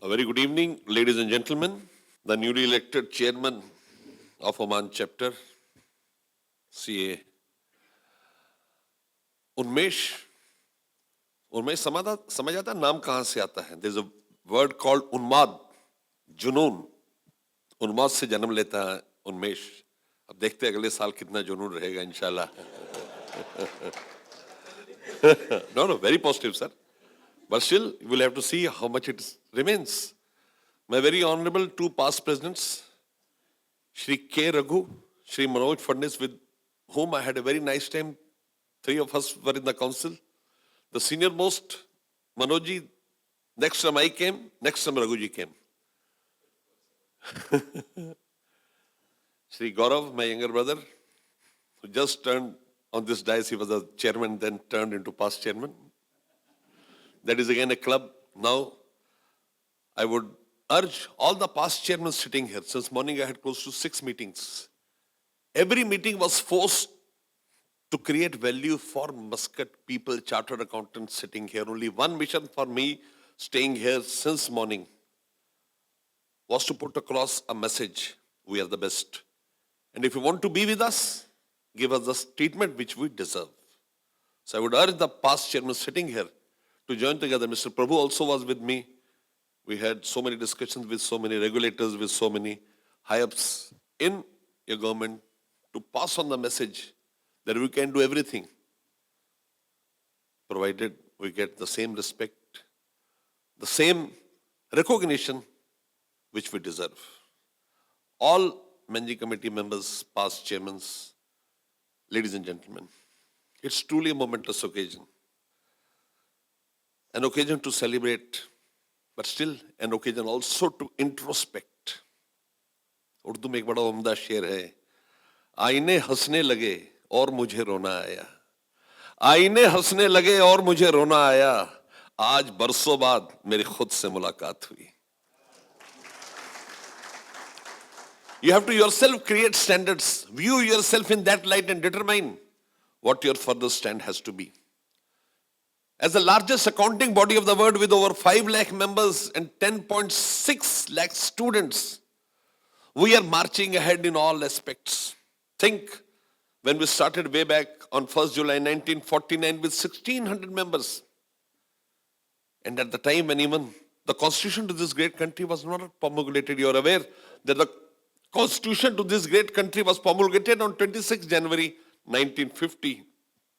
A very good evening, ladies and gentlemen. The newly elected chairman of Oman chapter, CA Unmesh. उन्मेष समझ आता नाम कहां से आता है? There's a word called उन्माद, जुनून. उन्माद से जन्म लेता है उन्मेष. अब देखते हैं अगले साल कितना जुनून रहेगा इंशाल्लाह. No, very positive, sir. But still, you will have to see how much it remains. My very honorable two past presidents, Shri K. Raghu, Shri Manoj Fadnis, with whom I had a very nice time. Three of us were in the council. The senior most, Manojji, next time I came, next time Raghuji came. Shri Gaurav, my younger brother, who just turned on this dais, he was a chairman, then turned into past chairman. That is again a club. Now, I would urge all the past chairmen sitting here. Since morning I had close to 6 meetings. Every meeting was forced to create value for Muscat people, chartered accountants sitting here. Only one mission for me staying here since morning was to put across a message: we are the best. And if you want to be with us, give us the treatment which we deserve. So I would urge the past chairmen sitting here to join together. Mr. Prabhu also was with me. We had so many discussions with so many regulators, with so many high-ups in your government to pass on the message that we can do everything, provided we get the same respect, the same recognition which we deserve. All Manji committee members, past chairmen, ladies and gentlemen, it's truly a momentous occasion. An occasion to celebrate, but still an occasion also to introspect. Urdu में एक बड़ा उम्दा शेर है, आईने हंसने लगे और मुझे रोना आया. आईने हंसने लगे और मुझे रोना आया. आज बरसों बाद मेरी खुद से मुलाकात हुई. You have to yourself create standards, view yourself in that light and determine what your further stand has to be. As the largest accounting body of the world with over 5 lakh members and 10.6 lakh students, we are marching ahead in all aspects. Think when we started way back on 1st July 1949 with 1600 members. And at the time when even the constitution to this great country was not promulgated, you are aware that the constitution to this great country was promulgated on 26 January 1950.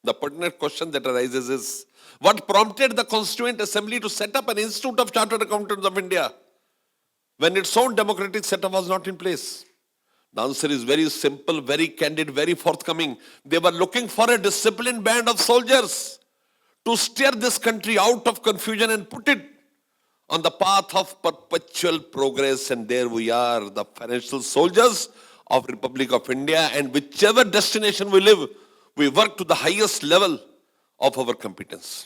The pertinent question that arises is, what prompted the Constituent Assembly to set up an Institute of Chartered Accountants of India when its own democratic setup was not in place? The answer is very simple, very candid, very forthcoming. They were looking for a disciplined band of soldiers to steer this country out of confusion and put it on the path of perpetual progress. And there we are, the financial soldiers of Republic of India, and whichever destination we live, we work to the highest level of our competence.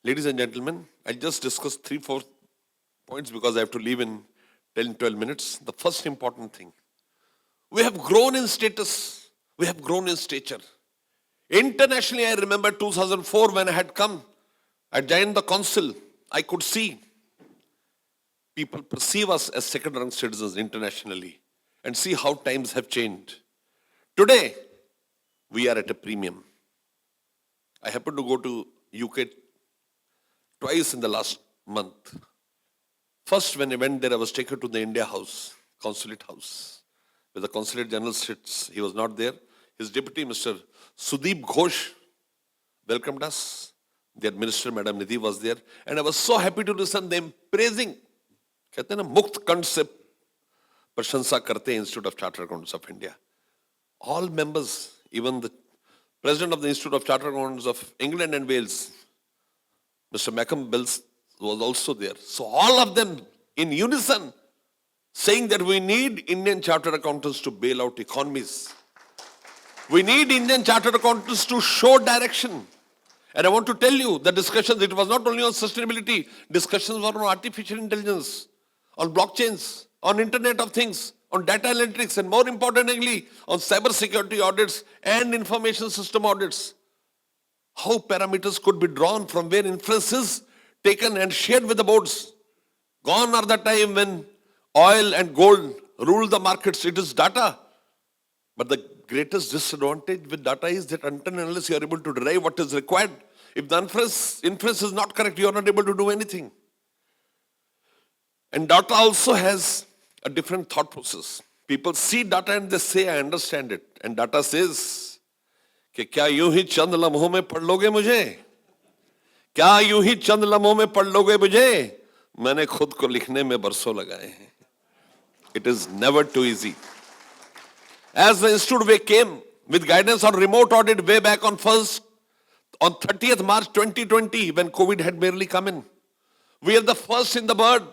Ladies and gentlemen, I'll just discuss 3-4 points because I have to leave in 10-12 minutes. The first important thing, we have grown in status, we have grown in stature. Internationally, I remember 2004 when I had come, I joined the council, I could see people perceive us as second-rank citizens internationally, and see how times have changed. Today, we are at a premium. I happened to go to UK twice in the last month. First, when I went there, I was taken to the India House, Consulate House, where the Consulate General sits. He was not there. His deputy, Mr. Sudeep Ghosh, welcomed us. Their minister, Madam Nidhi, was there. And I was so happy to listen them praising, कहते हैं ना, मुक्त कंठ से प्रशंसा करते हैं Institute of Chartered Accountants of India. All members, even the president of the Institute of Chartered Accountants of England and Wales, Mr. Malcolm Bells, was also there. So all of them in unison saying that we need Indian Chartered Accountants to bail out economies. We need Indian Chartered Accountants to show direction. And I want to tell you, the discussions, it was not only on sustainability, discussions were on artificial intelligence, on blockchains, on Internet of Things, on data analytics, and more importantly, on cyber security audits and information system audits. how parameters could be drawn, from where inferences taken and shared with the boards. Gone are the time when oil and gold rule the markets. It is data. But the greatest disadvantage with data is that until and unless you are able to derive what is required, if the inference is not correct, you are not able to do anything. And data also has a different thought process. People see data and they say, I understand it. And data says, कि क्या यूं ही चंद लम्हों में पढ़ लोगे मुझे? क्या यूं ही चंद लम्हों में पढ़ लोगे मुझे? मैंने खुद को लिखने में बरसों लगाए हैं. It is never too easy. As the Institute came with guidance on remote audit way back on 30th March 2020, when COVID had barely come in, we are the first in the world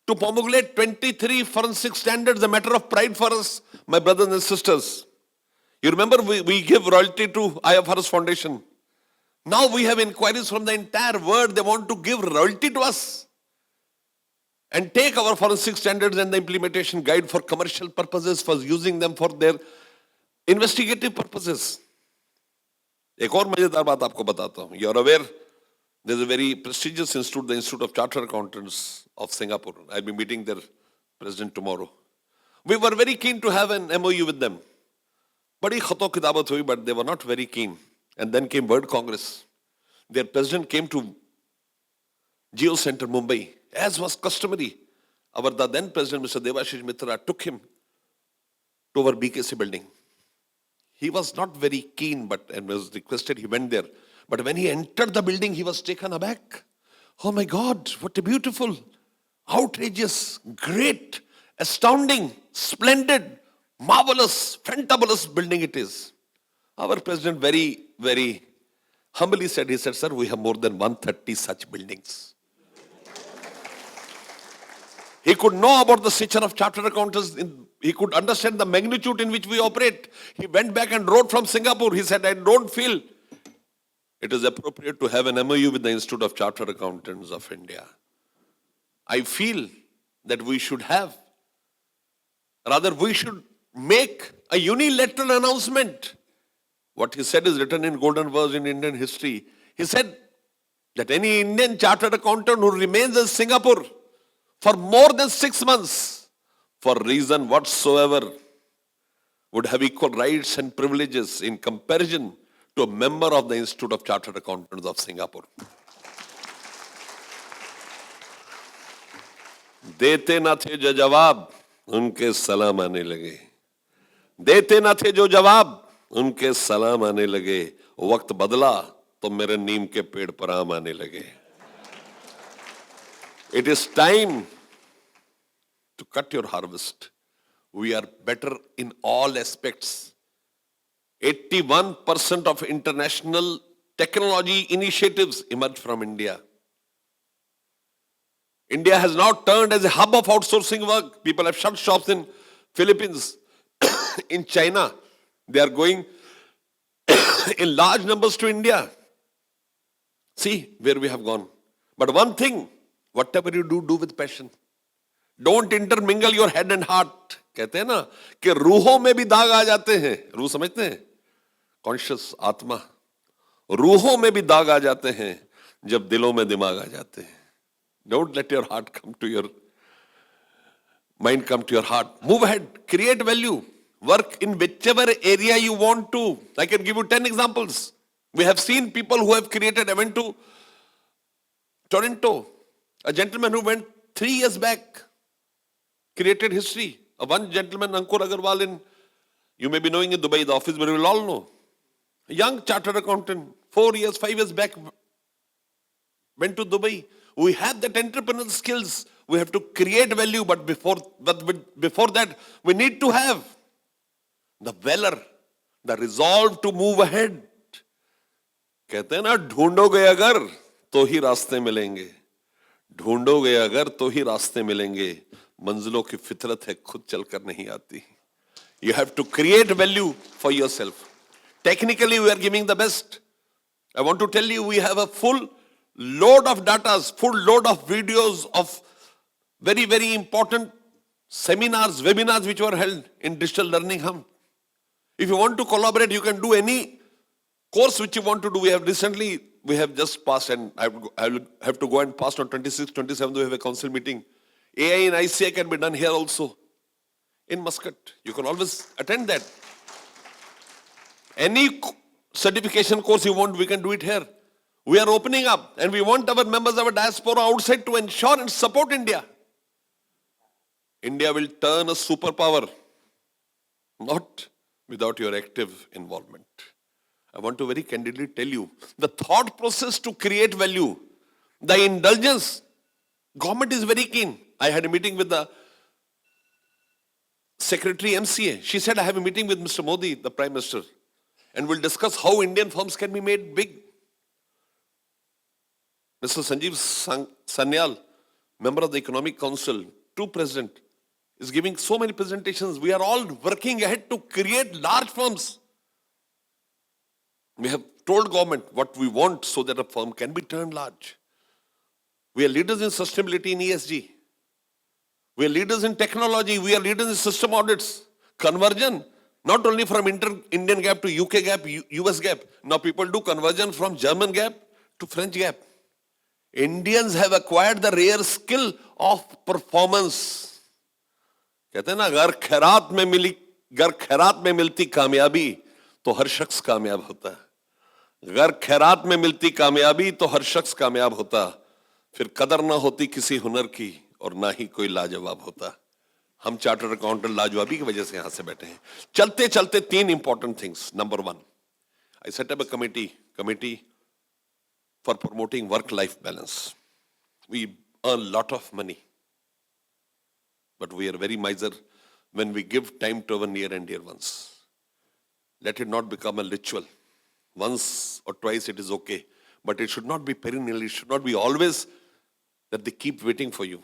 to promulgate 23 forensic standards, a matter of pride for us, my brothers and sisters. You remember we give royalty to IFRS Foundation. Now we have inquiries from the entire world. They want to give royalty to us and take our forensic standards and the implementation guide for commercial purposes, for using them for their investigative purposes. एक और मजेदार बात आपको बताता हूं. You are aware there's a very prestigious institute, the Institute of Chartered Accountants of Singapore. I'll be meeting their president tomorrow. We were very keen to have an MOU with them. बड़ी खतो किताबत हुई, but they were not very keen. And then came World Congress. Their president came to Geo Center, Mumbai, as was customary. Our then president, Mr. Debashish Mitra, took him to our BKC building. He was not very keen, and was requested, he went there. But when he entered the building, he was taken aback. Oh my God, what a beautiful, outrageous, great, astounding, splendid, marvelous, fantabulous building it is. Our president very, very humbly said, he said, sir, we have more than 130 such buildings. He could know about the nature of chartered accountants. He could understand the magnitude in which we operate. He went back and wrote from Singapore. He said, I don't feel it is appropriate to have an MOU with the Institute of Chartered Accountants of India. I feel that we should make a unilateral announcement. What he said is written in golden verse in Indian history. He said that any Indian chartered accountant who remains in Singapore for more than 6 months, for reason whatsoever, would have equal rights and privileges in comparison to a member of the Institute of Chartered Accountants of Singapore. देते ना थे जो जवाब, उनके सलाम आने लगे. देते ना थे जो जवाब, उनके सलाम आने लगे. वक्त बदला तो मेरे नीम के पेड़ पर आम आने लगे. It is time to cut your harvest. We are better in all aspects. 81% of international technology initiatives emerge from India. India has now turned as a hub of outsourcing work. People have shut shops in Philippines, in China. They are going in large numbers to India. See where we have gone. But one thing, whatever you do with passion. Don't intermingle your head and heart. कहते हैं ना कि रूहों में भी दाग आ जाते हैं. रूह समझते हैं? कॉन्शियस आत्मा. रूहों में भी दाग आ जाते हैं जब दिलों में दिमाग आ जाते हैं. Don't let your heart come to your mind, come to your heart. Move ahead. Create value. Work in whichever area you want to. I can give you 10 examples. We have seen people who have created. I went to Toronto. A gentleman who went 3 years back created history. One gentleman, Ankur Agarwal, you may be knowing in Dubai, the office, but you will all know. A young chartered accountant, 4 years, 5 years back, went to Dubai. We have that entrepreneurial skills. We have to create value, but before that, we need to have the valor, the resolve to move ahead. कहते हैं ना, ढूंढोगे अगर तो ही रास्ते मिलेंगे. ढूंढोगे अगर तो ही रास्ते मिलेंगे. मंजिलों की फितरत है, खुद चलकर नहीं आती. You have to create value for yourself. Technically, we are giving the best. I want to tell you, we have a full load of data, full load of videos of very, very important seminars, webinars which were held in Digital Learning Hub. If you want to collaborate, you can do any course which you want to do, we have just passed, and I will have to go and pass on 26th, 27th, we have a council meeting. AI and ICI can be done here also, in Muscat. You can always attend that. Any certification course you want, we can do it here. We are opening up, and we want our members, our diaspora outside to ensure and support India. India will turn a superpower, not without your active involvement. I want to very candidly tell you, the thought process to create value, the indulgence, government is very keen. I had a meeting with the Secretary MCA. She said, I have a meeting with Mr. Modi, the Prime Minister, and we'll discuss how Indian firms can be made big. Mr. Sanjeev Sanyal, member of the Economic Council, to President, is giving so many presentations. We are all working ahead to create large firms. We have told government what we want so that a firm can be turned large. We are leaders in sustainability in ESG. We are leaders in technology. We are leaders in system audits. Conversion, not only from Indian GAAP to UK GAAP, US GAAP. Now people do conversion from German GAAP to French GAAP. Indians have acquired the rare skill of performance. कहते हैं ना, अगर खैरात में मिलती कामयाबी तो हर शख्स कामयाब होता है. अगर खैरात में मिलती कामयाबी तो हर शख्स कामयाब होता. फिर कदर ना होती किसी हुनर की और ना ही कोई लाजवाब होता. हम चार्टर्ड अकाउंटेंट लाजवाबी की वजह से यहां से बैठे हैं. चलते चलते तीन important things. Number one, I set up a committee for promoting work-life balance. We earn a lot of money, but we are very miser when we give time to our near and dear ones. Let it not become a ritual. Once or twice it is okay, but it should not be perennial. It should not be always that they keep waiting for you.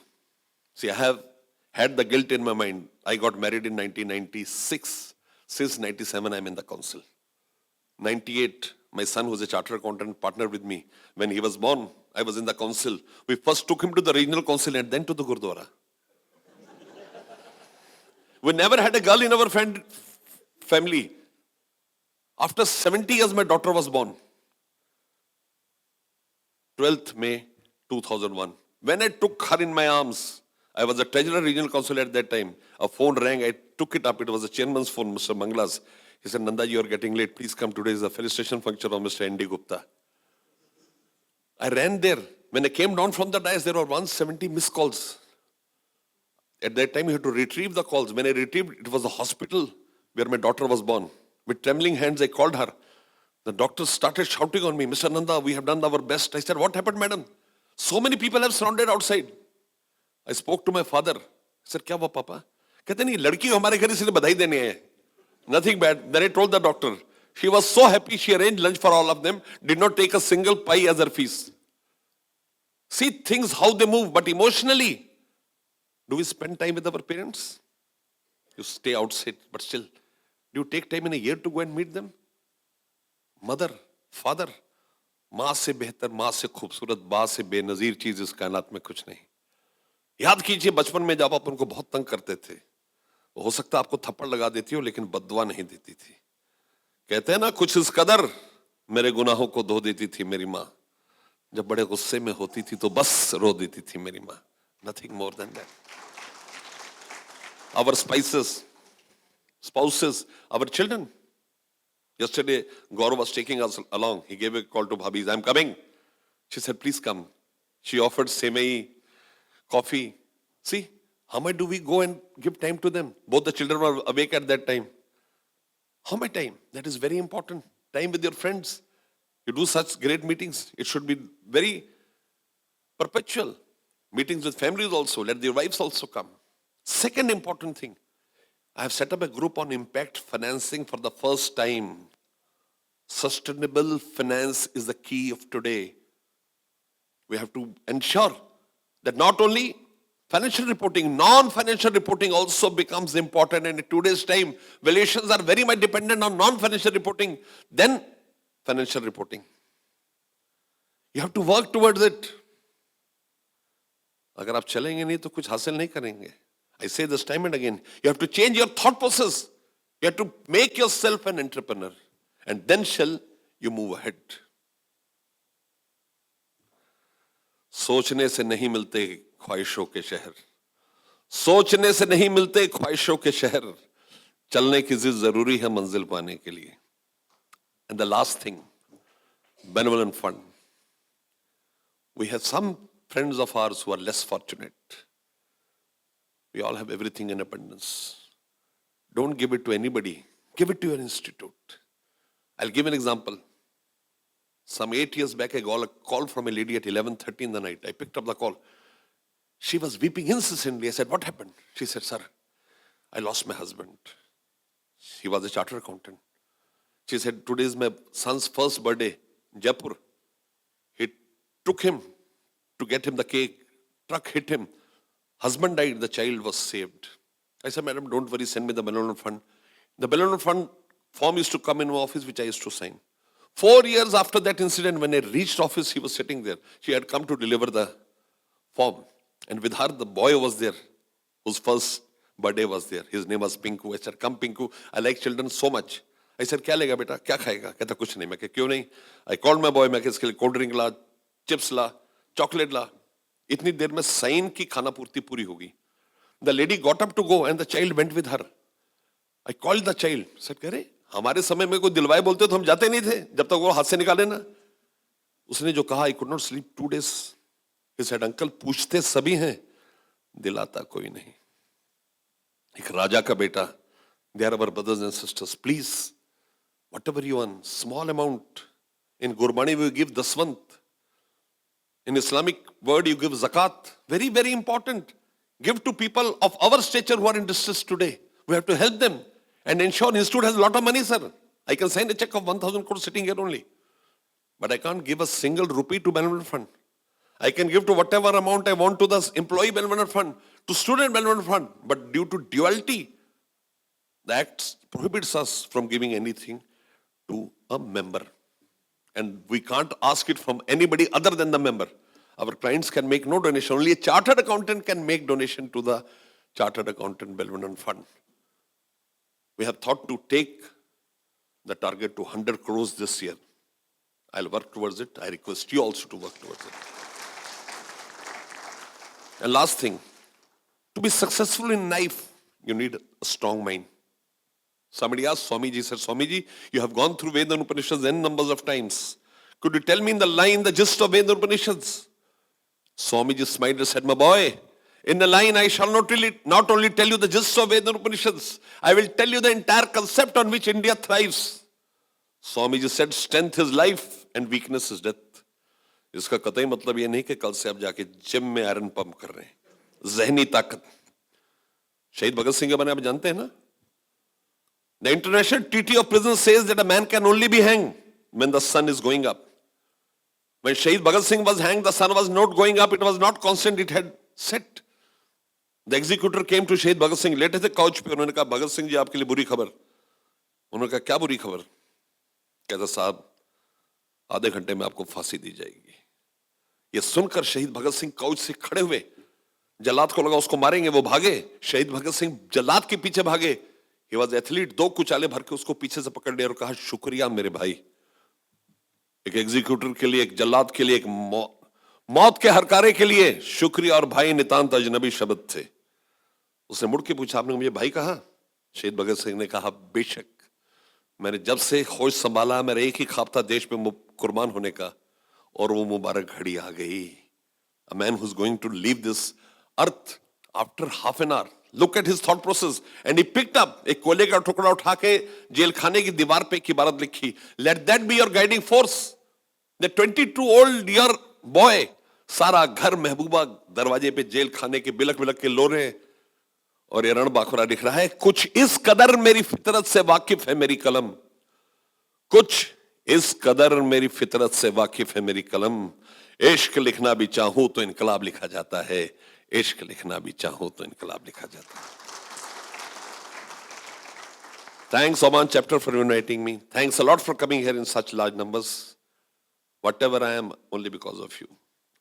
See, I have had the guilt in my mind. I got married in 1996. Since 97, I'm in the council. 98, my son, who's a chartered accountant, partnered with me. When he was born, I was in the council. We first took him to the regional council and then to the Gurdwara. We never had a girl in our family. After 70 years, my daughter was born. 12th May 2001. When I took her in my arms, I was a treasurer regional council at that time. A phone rang. I took it up. It was the chairman's phone, Mr. Manglas. He said, Nanda, you are getting late. Please come. Today is the felicitation function of Mr. N.D. Gupta. I ran there. When I came down from the dais, there were 170 missed calls. At that time, you had to retrieve the calls. When I retrieved, it was the hospital where my daughter was born. With trembling hands, I called her. The doctors started shouting on me, Mr. Nanda, we have done our best. I said, what happened, madam? So many people have surrounded outside. I spoke to my father. I said, क्या हुआ पापा? कहते नहीं, लड़की हमारे घर इसलिए बधाई देने आए. Nothing bad. Then I told the doctor. She was so happy. She arranged lunch for all of them. Did not take a single pie as her fees. See things how they move, but emotionally, do we spend time with our parents? You stay outside, but still, do you take time in a year to go and meet them? Mother, father, माँ से बेहतर, माँ से खूबसूरत, बाँ से बेनजीर चीज इस कायनात में कुछ नहीं. याद कीजिए बचपन में जब आप उनको बहुत तंग करते थे, हो सकता है आपको थप्पड़ लगा देती हो लेकिन बद्दुआ नहीं देती थी. कहते हैं ना, कुछ इस कदर मेरे गुनाहों को धो देती थी मेरी माँ. जब बड़े गुस्से में होती थी तो बस रो देती थी मेरी माँ. Nothing more than that. Our spouses, our children. Yesterday, Gaurav was taking us along. He gave a call to Bhabhi. I'm coming. She said, please come. She offered semai, coffee. See, how much do we go and give time to them? Both the children were awake at that time. How much time? That is very important. Time with your friends. You do such great meetings. It should be very perpetual. Meetings with families also. Let their wives also come. Second important thing. I have set up a group on impact financing for the first time. Sustainable finance is the key of today. We have to ensure that not only financial reporting, non-financial reporting also becomes important. And in today's time, valuations are very much dependent on non-financial reporting than financial reporting. You have to work towards it. अगर आप चलेंगे नहीं तो कुछ हासिल नहीं करेंगे. I say this time and again. You have to change your thought process. You have to make yourself an entrepreneur. And then shall you move ahead. सोचने से नहीं मिलते ख्वाहिशों के शहर, सोचने से नहीं मिलते ख्वाहिशों के शहर, चलने की जिद जरूरी है मंजिल पाने के लिए. And the last thing, benevolent fund. We have some friends of ours who are less fortunate. We all have everything in abundance. Don't give it to anybody. Give it to your institute. I'll give an example. Some 8 years back, I got a call from a lady at 11:30 in the night. I picked up the call. She was weeping incessantly. I said, what happened? She said, sir, I lost my husband. He was a chartered accountant. She said, today is my son's first birthday in Jaipur. He took him to get him the cake. Truck hit him. Husband died. The child was saved. I said, madam, don't worry. Send me the benevolent fund. The benevolent fund form used to come in my office, which I used to sign. 4 years after that incident, when I reached office, he was sitting there. She had come to deliver the form. And with her, the boy was there, whose first birthday was there. His name was Pinku. I said, come Pinku, I like children so much. I said, क्या लेगा बेटा, क्या खाएगा? कहता कुछ नहीं. मैं कहा क्यों नहीं? I called my boy. मैं कहा इसके लिए कोल्ड ड्रिंक ला, चिप्स ला, चॉकलेट ला. इतनी देर में साइन की खाना पूर्ति पूरी होगी. The lady got up to go and the child went with her. I called the child. Said, कह रहे हमारे समय में कोई दिलवाए बोलते तो हम जाते नहीं थे जब तक वो हाथ से निकाले ना. उसने जो कहा, I could not sleep 2 days. He said, uncle पूछते सभी हैं, दिलाता कोई नहीं. एक राजा का बेटा. They are our brothers and sisters. Please, whatever you earn, small amount. In Gurbani we give daswant. In Islamic word you give zakat. Very, very important. Give to people of our stature who are in distress today. We have to help them and ensure institute has a lot of money, sir. I can sign a check of 1,000 crores sitting here only. But I can't give a single rupee to benevolent fund. I can give to whatever amount I want to the employee benevolent fund, to student benevolent fund. But due to duality, the Act prohibits us from giving anything to a member. And we can't ask it from anybody other than the member. Our clients can make no donation. Only a chartered accountant can make donation to the Chartered Accountant Benevolent Fund. We have thought to take the target to 100 crores this year. I'll work towards it. I request you also to work towards it. And last thing, to be successful in life, you need a strong mind. Somebody asked Swamiji, said, Swamiji, you have gone through Veda and Upanishads n numbers of times. Could you tell me in the line the gist of Veda and Upanishads? Swamiji smiled and said, my boy, in the line I shall not only tell you the gist of Veda and Upanishads, I will tell you the entire concept on which India thrives. Swamiji said, strength is life and weakness is death. इसका कतई मतलब ये नहीं कि कल से आप जाके जिम में आयरन पंप कर रहे हैं. जहनी ताकत. शहीद भगत सिंह के बारे में आप जानते हैं ना? The International Treaty of Prison says that a man can only be hanged when the sun is going up. When Shahid Bhagat Singh was hanged, the sun was not going up, it was not constant, it had set. The executor came to Shahid Bhagat Singh, लेटे थे couch पे, उन्होंने कहा भगत सिंह जी आपके लिए बुरी खबर. उन्होंने कहा क्या बुरी खबर? कहता साहब आधे घंटे में आपको फांसी दी जाएगी. ये सुनकर शहीद भगत सिंह काउच से खड़े हुए. जल्लाद को लगा उसको मारेंगे, वो भागे. शहीद भगत सिंह जल्लाद के पीछे भागे. He was athlete. 2 कुचाले भर के उसको पीछे से पकड़ लिया और कहा शुक्रिया मेरे भाई. एक एग्जीक्यूटर के लिए, एक जल्लाद के लिए, एक मौत के हरकारे के लिए शुक्रिया और भाई नितांत अजनबी शब्द थे. उसने मुड़ के पूछा आपने मुझे भाई कहा? शहीद भगत सिंह ने कहा बेशक. मैंने जब से होश संभाला मेरा एक ही ख्वाब था देश में कुर्बान होने का, और वो मुबारक घड़ी आ गई. A man who's going to leave this earth after half an hour. Look at his thought process. And he picked up एक कोयले का टुकड़ा उठा के जेल खाने की दीवार पे एक इबारत लिखी. Let that be your guiding force. The 22-year-old boy, सारा घर महबूबा दरवाजे पे जेल खाने के बिलक बिलक के लो रहे हैं. और ये रण बाखुरा लिख रहा है कुछ इस कदर मेरी फितरत से वाकिफ है मेरी कलम. कुछ इस कदर मेरी फितरत से वाकिफ है मेरी कलम. इश्क लिखना भी चाहूं तो इनकलाब लिखा जाता है. इश्क लिखना भी चाहूं तो इनकलाब लिखा जाता है. Thanks Oman chapter for inviting me. Thanks a lot for coming here in such large numbers. Whatever I am, only because of you.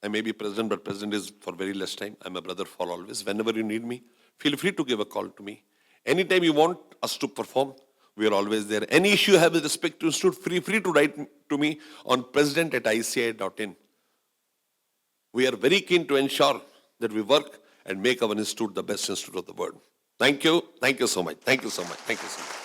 I may be president, but president is for very less time. I'm a brother for always. Whenever you need me, feel free to give a call to me. Anytime you want us to perform, We are always there. Any issue you have with respect to institute, free to write to me on president@ici.in. We are very keen to ensure that we work and make our institute the best institute of the world. Thank you. Thank you so much. Thank you so much. Thank you so much.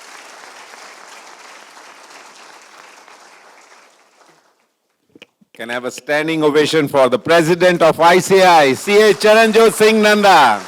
Can I have a standing ovation for the President of ICI, C.A. Charanjot Singh Nanda.